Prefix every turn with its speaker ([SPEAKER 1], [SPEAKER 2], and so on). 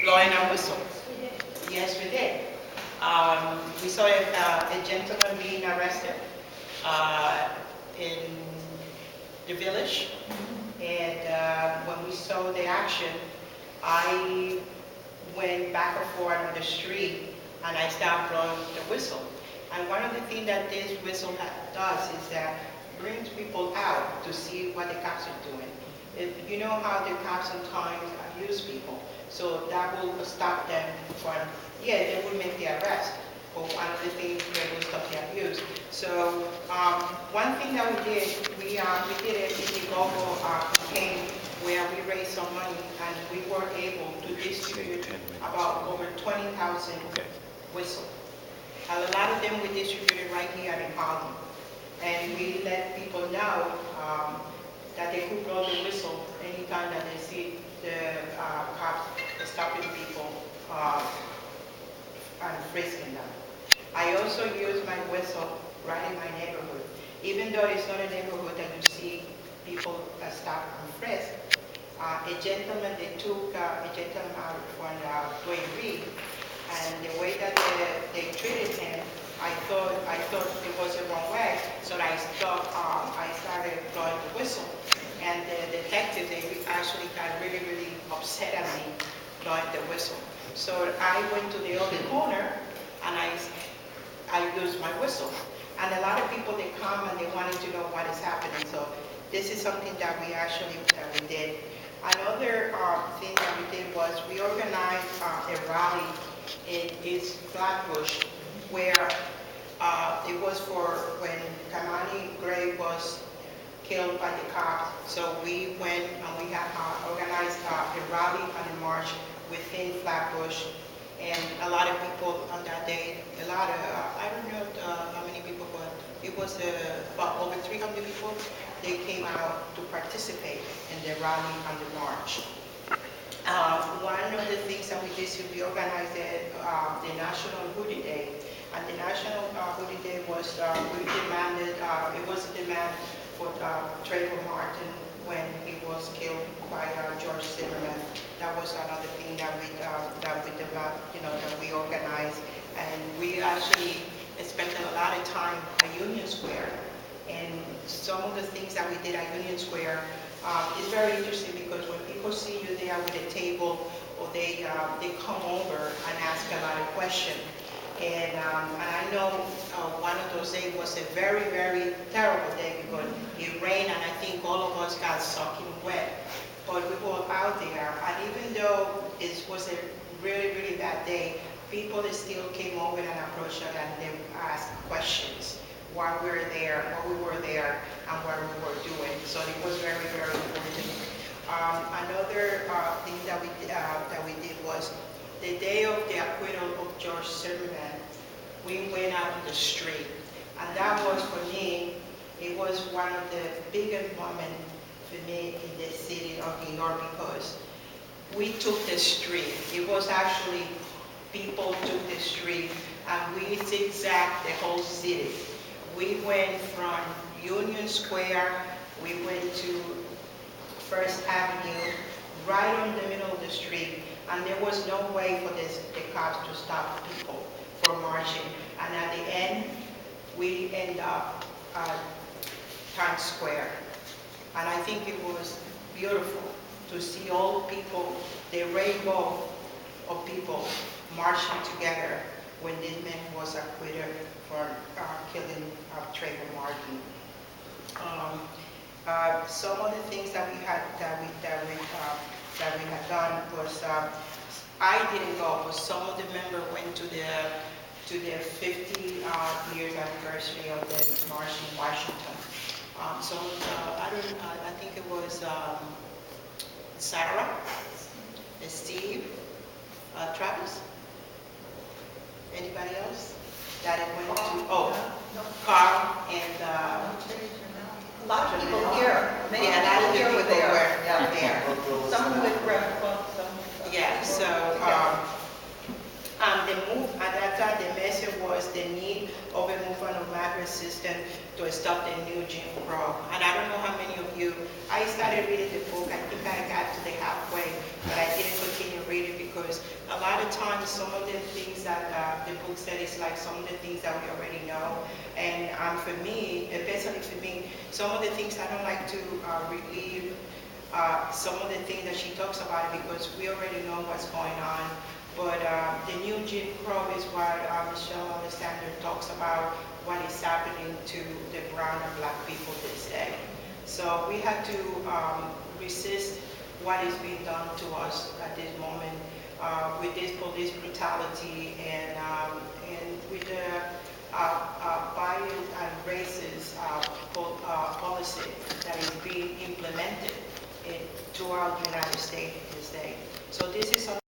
[SPEAKER 1] blowing a whistle. Yes, we did. We saw a gentleman being arrested in the village, and when we saw the action, I went back and forth on the street, and I started blowing the whistle. And one of the things that this whistle does is that brings people out to see what the cops are doing. You know how the cops sometimes abuse people, so that will stop them from, yeah, they will make the arrest, but one of the things they will stop the abuse. So one thing that we did a Indiegogo campaign where we raised some money, and we were able to distribute about over 20,000 whistles. And a lot of them we distributed right here in Harlem. And we let people know that they could blow the whistle anytime that they see the cops stopping people and frisking them. I also use my whistle right in my neighborhood. Even though it's not a neighborhood that you see people stop and frisk, a gentleman, they took a gentleman out from Dwayne Reed, and the way that they treated him, I thought it was the wrong way, so I started blowing the whistle. And the detectives, they actually got really, really upset at me blowing the whistle. So I went to the other corner, and I used my whistle. And a lot of people, they come and they wanted to know what is happening. So this is something that we did. Another thing that we did was we organized a rally in East Flatbush, where it was for when Kamani Gray was killed by the cops. So we went and we had organized a rally and a march within Flatbush. And a lot of people on that day, I don't know how many people, but it was about over 300 people. They came out to participate in the rally and the march. One of the things that we did is we organized the National Hoodie Day. And the National Hoodie Day was, we demanded, it was a demand for Trayvon Martin when he was killed by George Zimmerman. That was another thing that we developed, that we organized. And we actually spent a lot of time at Union Square. And some of the things that we did at Union Square is very interesting, because when people see you there with a table, or they come over and ask a lot of questions. And I know one of those days was a very, very terrible day, because it rained and I think all of us got soaking wet. But we were out there, and even though it was a really, really bad day, people still came over and approached us and they asked questions while we were there, and what we were doing. So it was very, very important. Another thing that we did was the day of the acquittal of George Zimmerman, we went out on the street. And that was, for me, it was one of the biggest moments for me in the city of New York, because we took the street. It was actually, people took the street, and we zigzagged the whole city. We went from Union Square, we went to First Avenue, right on the middle of the street, and there was no way for the cops to stop people from marching. And at the end, we end up at Times Square. And I think it was beautiful to see all people, the rainbow of people marching together when this man was acquitted for killing Trayvon Martin. Some of the things that we had done was, I didn't go, but some of the members went to the 50 years anniversary of the march in Washington. I think it was Sarah, Steve, Travis. Anybody else that it went to? Oh, Carl and
[SPEAKER 2] a lot of people here. Many people here were there. Some with grandpa, some.
[SPEAKER 1] Yeah. So the move at that time, the message was the need of a movement of migrant system to stop the new Jim Crow. And I don't know how many of you. I started reading the book. I think I got to the halfway, but I didn't continue reading because lot of times, some of the things that the book said is like some of the things that we already know. And for me, especially for me, some of the things I don't like to relieve some of the things that she talks about because we already know what's going on. But the new Jim Crow is what Michelle Alexander talks about, what is happening to the brown and black people this day. So we had to resist what is being done to us at this moment with this police brutality and